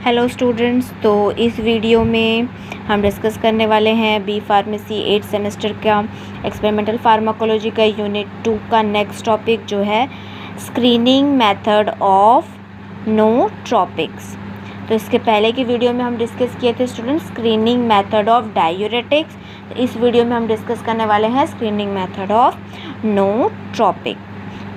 Hello students, तो इस video में हम डिस्कस करने वाले हैं बी फार्मेसी 8 सेमेस्टर का एक्सपेरिमेंटल फार्माकोलॉजी का यूनिट 2 का नेक्स्ट टॉपिक जो है स्क्रीनिंग मेथड ऑफ नोट्रोपिक्स। तो इसके पहले की वीडियो में हम डिस्कस किए थे students screening method of diuretics. तो इस वीडियो में हम डिस्कस करने वाले हैं स्क्रीनिंग मेथड ऑफ नोट्रोपिक।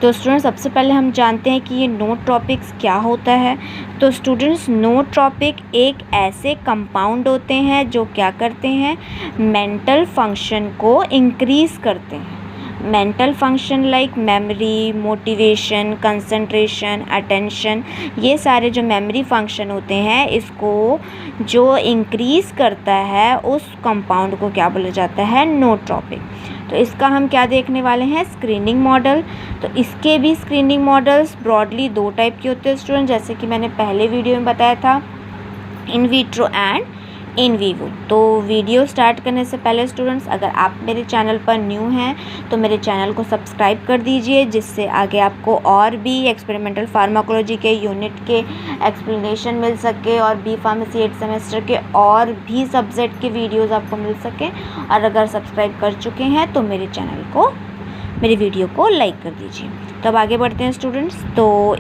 तो स्टूडेंट्स सबसे पहले हम जानते हैं कि ये नोट्रोपिक्स क्या होता है। तो स्टूडेंट्स नोट्रोपिक एक ऐसे कंपाउंड होते हैं जो क्या करते हैं, मेंटल फंक्शन को इंक्रीज़ करते हैं। Mental function like memory, motivation, concentration, attention, ये सारे जो मेमोरी फंक्शन होते हैं इसको जो इंक्रीज़ करता है उस कंपाउंड को क्या बोला जाता है, नोट्रोपिक। तो इसका हम क्या देखने वाले हैं, स्क्रीनिंग मॉडल। तो इसके भी स्क्रीनिंग मॉडल्स ब्रॉडली दो टाइप के होते हैं स्टूडेंट, जैसे कि मैंने पहले वीडियो में बताया था, in vitro and in vivo. तो वीडियो स्टार्ट करने से पहले स्टूडेंट्स अगर आप मेरे चैनल पर न्यू हैं तो मेरे चैनल को सब्सक्राइब कर दीजिए, जिससे आगे आपको और भी एक्सपेरिमेंटल फार्माकोलॉजी के यूनिट के एक्सप्लेनेशन मिल सके और बी फार्मेसी 8 सेमेस्टर के और भी सब्जेक्ट के वीडियोस आपको मिल सके। और अगर सब्सक्राइब कर चुके हैं तो मेरे चैनल को, मेरी वीडियो को लाइक कर दीजिए। तो अब आगे बढ़ते हैं स्टूडेंट्स। तो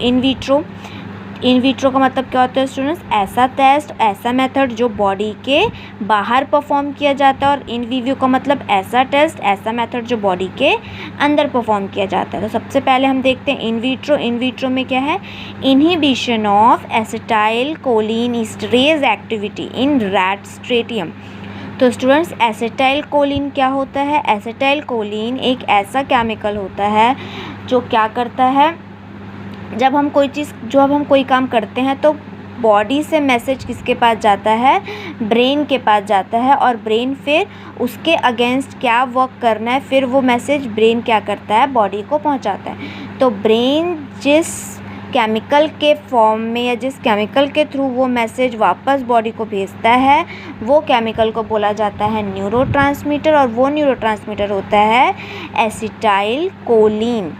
इन विट्रो का मतलब क्या होता है स्टूडेंट्स, ऐसा टेस्ट, ऐसा मेथड जो बॉडी के बाहर परफॉर्म किया जाता है। और इन विवो का मतलब ऐसा टेस्ट, ऐसा मेथड जो बॉडी के अंदर परफॉर्म किया जाता है। तो सबसे पहले हम देखते हैं इन विट्रो में क्या है, inhibition of acetyl choline esterase activity in rat striatum. तो स्टूडेंट्स एसिटाइल कोलिन क्या होता है, एसिटाइल कोलिन एक ऐसा केमिकल होता है जो क्या करता है, जब हम कोई काम करते हैं तो बॉडी से मैसेज किसके पास जाता है, ब्रेन के पास जाता है। और ब्रेन फिर उसके अगेंस्ट क्या वर्क करना है, फिर वो मैसेज ब्रेन क्या करता है, बॉडी को पहुंचाता है। तो ब्रेन जिस केमिकल के फॉर्म में या जिस केमिकल के थ्रू वो मैसेज वापस बॉडी को भेजता है, वो केमिकल को बोला जाता है न्यूरोट्रांसमीटर। और वो न्यूरोट्रांसमीटर होता है एसिटाइल कोलिन।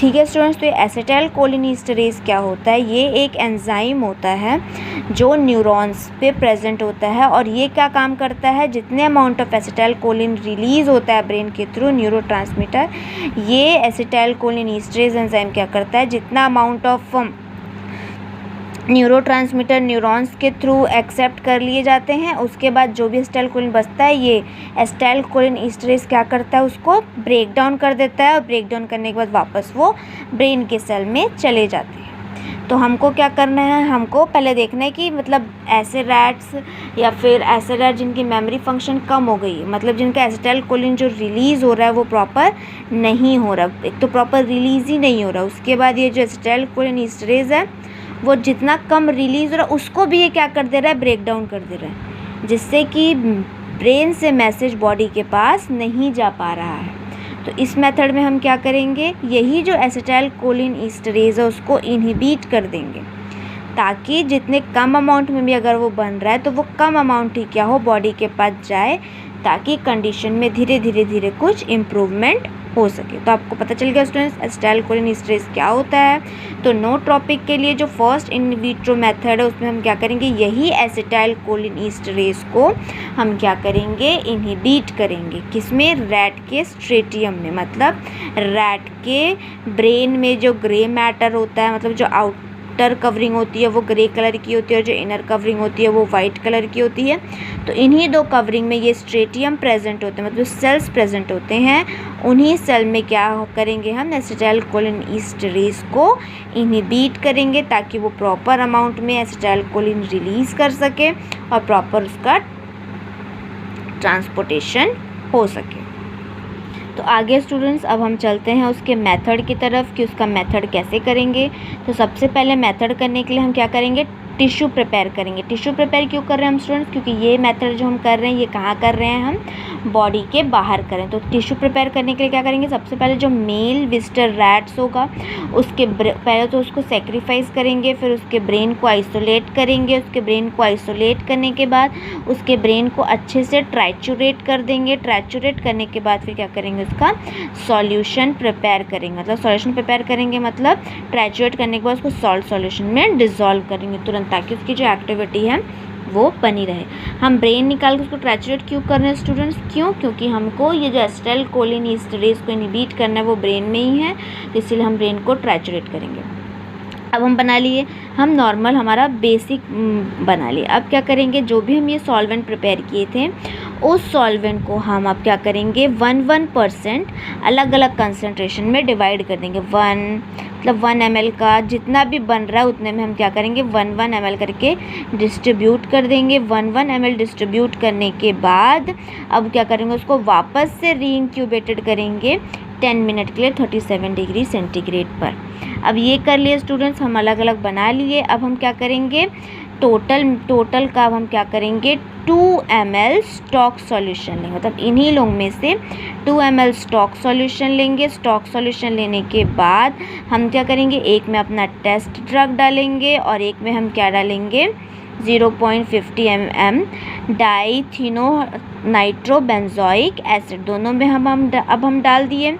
ठीक है स्टूडेंट्स, तो ये एसिटाइल कोलिनीस्टरेज क्या होता है, ये एक एंजाइम होता है जो न्यूरॉन्स पे प्रेजेंट होता है। और ये क्या काम करता है, जितने amount of acetyl Colin release होता है ब्रेन के थ्रू न्यूरोट्रांसमीटर, ये एसिटाइल कोलिनीस्टरेज एंजाइम क्या करता है, जितना अमाउंट ऑफ न्यूरोट्रांसमीटर न्यूरॉन्स के थ्रू एक्सेप्ट कर लिए जाते हैं, उसके बाद जो भी एसिटाइल कोलिन बचता है, ये एसिटाइल कोलिन ईस्टरेज क्या करता है, उसको ब्रेक डाउन कर देता है। और ब्रेक डाउन करने के बाद वापस वो ब्रेन के सेल में चले जाते हैं। तो हमको क्या करना है, हमको पहले देखना है कि मतलब ऐसे रैट्स या फिर ऐसे रैट जिनकी मेमोरी फंक्शन कम हो गई, मतलब जिनका एसिटाइल कोलिन जो रिलीज़ हो रहा है वो प्रॉपर नहीं हो रहा, एक तो प्रॉपर रिलीज़ ही नहीं हो रहा। उसके बाद ये जो एसिटाइल कोलिन ईस्टरेज है वो जितना कम रिलीज़ हो रहा है उसको भी ये क्या कर दे रहा है, ब्रेक डाउन कर दे रहा है, जिससे कि ब्रेन से मैसेज बॉडी के पास नहीं जा पा रहा है। तो इस मेथड में हम क्या करेंगे, यही जो एसिटाइल कोलिन ईस्टरेज है उसको इनहिबिट कर देंगे, ताकि जितने कम अमाउंट में भी अगर वो बन रहा है तो वो कम अमाउंट ही क्या हो, बॉडी के पास जाए, ताकि कंडीशन में धीरे धीरे कुछ इम्प्रूवमेंट हो सके। तो आपको पता चल गया स्टूडेंट्स एसिटाइल कोलिन ईस्टरेज क्या होता है। तो नोट्रोपिक के लिए जो फर्स्ट इन विट्रो मेथड है उसमें हम क्या करेंगे, यही एसिटाइल कोलिन ईस्टरेज को हम क्या करेंगे, इनहिबिट करेंगे। किसमें, रैट के स्ट्रेटियम में, मतलब रैट के ब्रेन में जो ग्रे मैटर होता है, मतलब जो आउटर कवरिंग होती है वो ग्रे कलर की होती है और जो इनर कवरिंग होती है वो वाइट कलर की होती है। तो इन्हीं दो कवरिंग में ये स्ट्रेटियम प्रेजेंट होते हैं, मतलब सेल्स प्रेजेंट होते हैं। उन्हीं सेल में क्या करेंगे, हम एसिटाइल कोलिन ईस्टरेज को इनहिबिट करेंगे, ताकि वो प्रॉपर अमाउंट में एसिटाइल कोलिन रिलीज़ कर सके और प्रॉपर उसका ट्रांसपोर्टेशन हो सके। तो आगे स्टूडेंट्स अब हम चलते हैं उसके मेथड की तरफ कि उसका मेथड कैसे करेंगे। तो सबसे पहले मेथड करने के लिए हम क्या करेंगे, टिश्यू प्रिपेयर करेंगे। टिश्यू प्रिपेयर क्यों कर रहे हैं हम स्टूडेंट्स, क्योंकि ये मेथड जो हम कर रहे हैं ये कहाँ कर रहे हैं, हम बॉडी के बाहर करें। तो टिश्यू प्रिपेयर करने के लिए क्या करेंगे, सबसे पहले जो मेल विजिटर रैट्स होगा उसके पहले तो उसको सेक्रीफाइस करेंगे, फिर उसके ब्रेन को आइसोलेट करेंगे। उसके ब्रेन को आइसोलेट करने के बाद उसके ब्रेन को अच्छे से ट्राइचुरेट कर देंगे। ट्राइचुरेट करने के बाद फिर क्या करेंगे, उसका सॉल्यूशन प्रिपेयर करेंगे। मतलब सॉल्यूशन प्रिपेयर करेंगे मतलब ट्राइचुरेट करने के बाद उसको सॉल्ट सॉल्यूशन में डिसॉल्व करेंगे तुरंत, ताकि उसकी जो एक्टिविटी है वो बनी रहे। हम ब्रेन निकाल के उसको ट्राइचुरेट क्यों कर रहे हैं स्टूडेंट्स, क्यों, क्योंकि हमको ये जो एसिटाइल कोलिन ईस्टरेज को इनहिबिट करना है वो ब्रेन में ही है, तो इसीलिए हम ब्रेन को ट्राइचुरेट करेंगे। अब हम बना लिए, हम नॉर्मल हमारा बेसिक बना लिए। अब क्या करेंगे, जो भी हम ये सॉल्वेंट प्रिपेयर किए थे उस सॉल्वेंट को हम अब क्या करेंगे 1% अलग अलग कंसंट्रेशन में डिवाइड कर देंगे। 1 ml का जितना भी बन रहा है उतने में हम क्या करेंगे 1 ml करके डिस्ट्रीब्यूट कर देंगे। 1 ml डिस्ट्रीब्यूट करने के बाद अब क्या करेंगे, उसको वापस से रीइंक्यूबेटेड करेंगे 10 मिनट के लिए 37 डिग्री सेंटीग्रेड पर। अब ये कर लिए स्टूडेंट्स, हम अलग अलग बना लिए। अब हम क्या करेंगे, टोटल का अब हम क्या करेंगे 2 ml स्टॉक सॉल्यूशन लेंगे। मतलब इन्हीं लोग में से 2 ml स्टॉक सॉल्यूशन लेंगे। स्टॉक सॉल्यूशन लेने के बाद हम क्या करेंगे, एक में अपना टेस्ट ड्रग डालेंगे और एक में हम क्या डालेंगे 0.50 ml डाइथिनो नाइट्रोबेंजोइक एसिड, दोनों में हम डाल दिए।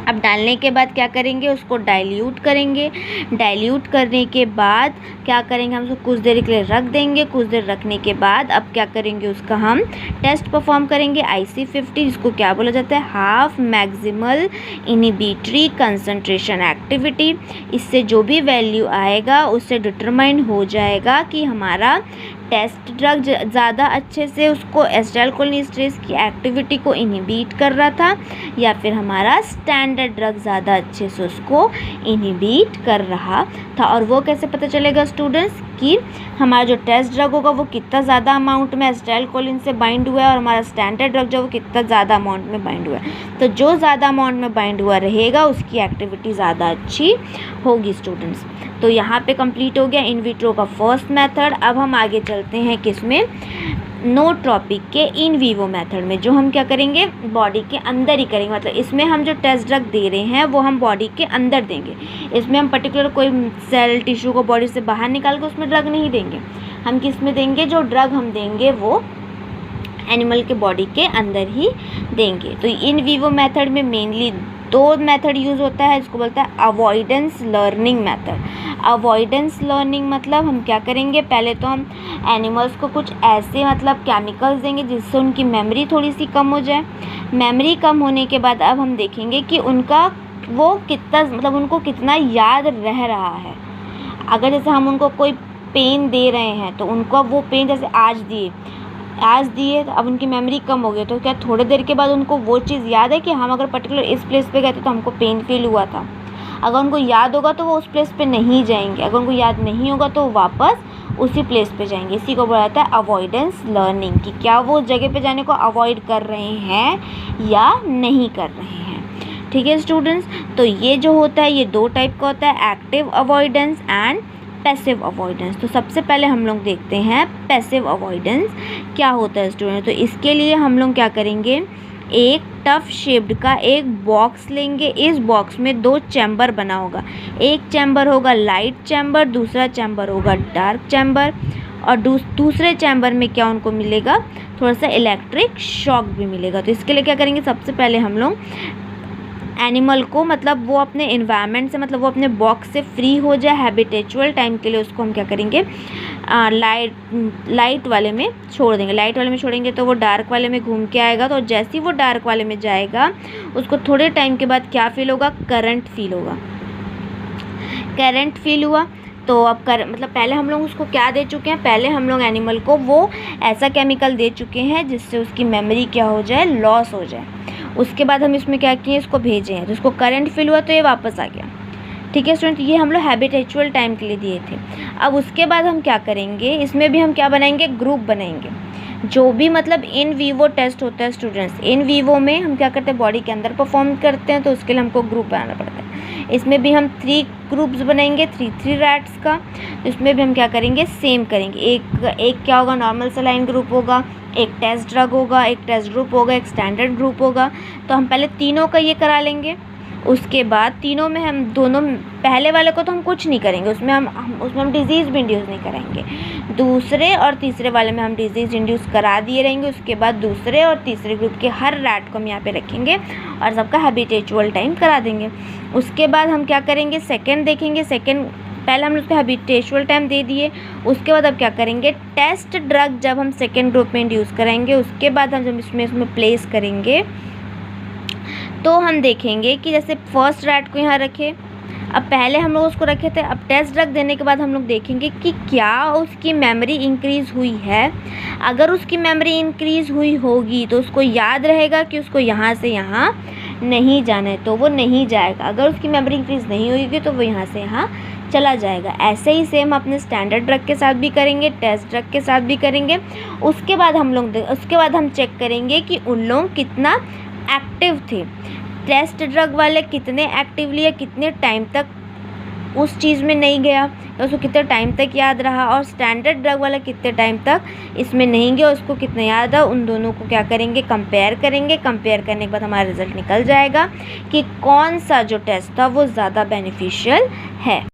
अब डालने के बाद क्या करेंगे, उसको डाइल्यूट करेंगे। डाइल्यूट करने के बाद क्या करेंगे, हम उसको कुछ देर के लिए रख देंगे। कुछ देर रखने के बाद अब क्या करेंगे, उसका हम टेस्ट परफॉर्म करेंगे IC50, जिसको क्या बोला जाता है half maximal inhibitory concentration activity. इससे जो भी वैल्यू आएगा उससे डिटरमाइन हो जाएगा कि हमारा टेस्ट ड्रग ज़्यादा अच्छे से उसको एसिटाइल कोलिन ईस्टरेज की एक्टिविटी को इनहिबिट कर रहा था या फिर हमारा स्टैंडर्ड ड्रग ज़्यादा अच्छे से उसको इनहिबिट कर रहा था। और वो कैसे पता चलेगा स्टूडेंट्स कि हमारा जो टेस्ट ड्रग होगा वो कितना ज़्यादा अमाउंट में एसिटाइल कोलिन से बाइंड हुआ है और हमारा स्टैंडर्ड ड्रग जो वो कितना ज़्यादा अमाउंट में बाइंड हुआ है। तो जो ज़्यादा अमाउंट में बाइंड हुआ रहेगा उसकी एक्टिविटी ज़्यादा अच्छी होगी स्टूडेंट्स। तो यहाँ पे कंप्लीट हो गया इन विट्रो का फर्स्ट मेथड। अब हम आगे चलते हैं किसमें, नोट्रोपिक के इन वीवो मेथड में, जो हम क्या करेंगे बॉडी के अंदर ही करेंगे। मतलब इसमें हम जो टेस्ट ड्रग दे रहे हैं वो हम बॉडी के अंदर देंगे। इसमें हम पर्टिकुलर कोई सेल टिश्यू को बॉडी से बाहर निकाल के उसमें ड्रग नहीं देंगे। हम किस में देंगे, जो ड्रग हम देंगे वो एनिमल के बॉडी के अंदर ही देंगे। तो इन वीवो मेथड में मेनली 2 मेथड यूज़ होता है, इसको बोलता है avoidance learning method. Avoidance learning मतलब हम क्या करेंगे, पहले तो हम एनिमल्स को कुछ ऐसे मतलब केमिकल्स देंगे जिससे उनकी मेमोरी थोड़ी सी कम हो जाए। मेमोरी कम होने के बाद अब हम देखेंगे कि उनका वो कितना मतलब उनको कितना याद रह रहा है। अगर जैसे हम उनको कोई पेन दे रहे हैं तो उनको वो पेन जैसे आज दिए तो अब उनकी मेमोरी कम हो गई, तो क्या थोड़ी देर के बाद उनको वो चीज़ याद है कि हम अगर पर्टिकुलर इस प्लेस पे गए थे तो हमको पेन फील हुआ था। अगर उनको याद होगा तो वो उस प्लेस पे नहीं जाएंगे, अगर उनको याद नहीं होगा तो वापस उसी प्लेस पे जाएंगे। इसी को बोला जाता है अवॉइडेंस लर्निंग, कि क्या वो जगह पे जाने को अवॉइड कर रहे हैं या नहीं कर रहे हैं। ठीक है स्टूडेंट्स, तो ये जो होता है ये 2 टाइप का होता है, active avoidance and passive avoidance. तो सबसे पहले हम लोग देखते हैं पैसिव अवॉइडेंस क्या होता है स्टूडेंट। तो इसके लिए हम लोग क्या करेंगे, एक टफ शेप्ड का एक बॉक्स लेंगे। इस बॉक्स में 2 चैम्बर बना होगा, एक चैम्बर होगा लाइट चैम्बर, दूसरा चैम्बर होगा डार्क चैम्बर। और दूसरे चैम्बर में क्या उनको मिलेगा, थोड़ा सा इलेक्ट्रिक शॉक भी मिलेगा। तो इसके लिए क्या करेंगे, सबसे पहले हम लोग एनिमल को मतलब वो अपने इन्वायरमेंट से मतलब वो अपने बॉक्स से फ्री हो जाए हैबिटेचुअल टाइम के लिए, उसको हम क्या करेंगे लाइट वाले में छोड़ देंगे। लाइट वाले में छोड़ेंगे तो वो डार्क वाले में घूम के आएगा। तो जैसे ही वो डार्क वाले में जाएगा उसको थोड़े टाइम के बाद क्या फील होगा, करंट फील होगा। करंट फील हुआ तो अब मतलब पहले हम लोग उसको क्या दे चुके हैं, पहले हम लोग एनिमल को वो ऐसा केमिकल दे चुके हैं जिससे उसकी मेमोरी क्या हो जाए, लॉस हो जाए। उसके बाद हम इसमें क्या किए, इसको भेजे हैं तो उसको करंट फील हुआ तो ये वापस आ गया। ठीक है स्टूडेंट, ये हम लोग हैबिटेचुअल टाइम के लिए दिए थे। अब उसके बाद हम क्या करेंगे, इसमें भी हम क्या बनाएंगे, ग्रुप बनाएंगे। जो भी मतलब इन वीवो टेस्ट होता है स्टूडेंट्स, इन वीवो में हम क्या करते हैं, बॉडी के अंदर परफॉर्म करते हैं तो उसके लिए हमको ग्रुप बनाना पड़ता है। इसमें भी हम ग्रुप्स बनाएंगे 3 रैट्स का। इसमें भी हम क्या करेंगे, सेम करेंगे। एक क्या होगा, नॉर्मल सलाइन ग्रुप होगा, एक टेस्ट ड्रग होगा, एक टेस्ट ग्रुप होगा, एक स्टैंडर्ड ग्रुप होगा। तो हम पहले तीनों का ये करा लेंगे। उसके बाद तीनों में हम दोनों, पहले वाले को तो हम कुछ नहीं करेंगे, उसमें हम डिज़ीज़ भी इंड्यूस नहीं करेंगे। दूसरे और तीसरे वाले में हम डिज़ीज़ इंड्यूस करा दिए रहेंगे। उसके बाद दूसरे और तीसरे ग्रुप के हर रैट को हम यहाँ पे रखेंगे और सबका हैबिटेचुअल टाइम करा देंगे। उसके बाद हम क्या करेंगे, सेकेंड देखेंगे। पहले हम उसको हैबिटेचुअल टाइम दे दिए। उसके बाद अब क्या करेंगे, टेस्ट ड्रग जब हम सेकेंड ग्रुप में इंड्यूस कराएंगे, उसके बाद हम जब इसमें प्लेस करेंगे तो हम देखेंगे कि जैसे फर्स्ट रैट को यहाँ रखे, अब पहले हम लोग उसको रखे थे, अब टेस्ट ड्रग देने के बाद हम लोग देखेंगे कि क्या उसकी मेमोरी इंक्रीज़ हुई है। अगर उसकी मेमोरी इंक्रीज़ हुई होगी तो उसको याद रहेगा कि उसको यहाँ से यहाँ नहीं जाना है, तो वो नहीं जाएगा। अगर उसकी मेमोरी इंक्रीज़ नहीं होगी तो वो यहाँ से यहाँ चला जाएगा। ऐसे ही सेम अपने स्टैंडर्ड ड्रग के साथ भी करेंगे, टेस्ट ड्रग के साथ भी करेंगे। उसके बाद हम चेक करेंगे कि उन लोग कितना एक्टिव थे। टेस्ट ड्रग वाले कितने एक्टिवली या कितने टाइम तक उस चीज़ में नहीं गया, तो उसको कितने टाइम तक याद रहा, और स्टैंडर्ड ड्रग वाला कितने टाइम तक इसमें नहीं गया, उसको कितना याद है। उन दोनों को क्या करेंगे, कंपेयर करेंगे। कंपेयर करने के बाद हमारा रिजल्ट निकल जाएगा कि कौन सा जो टेस्ट था वो ज़्यादा बेनिफिशियल है।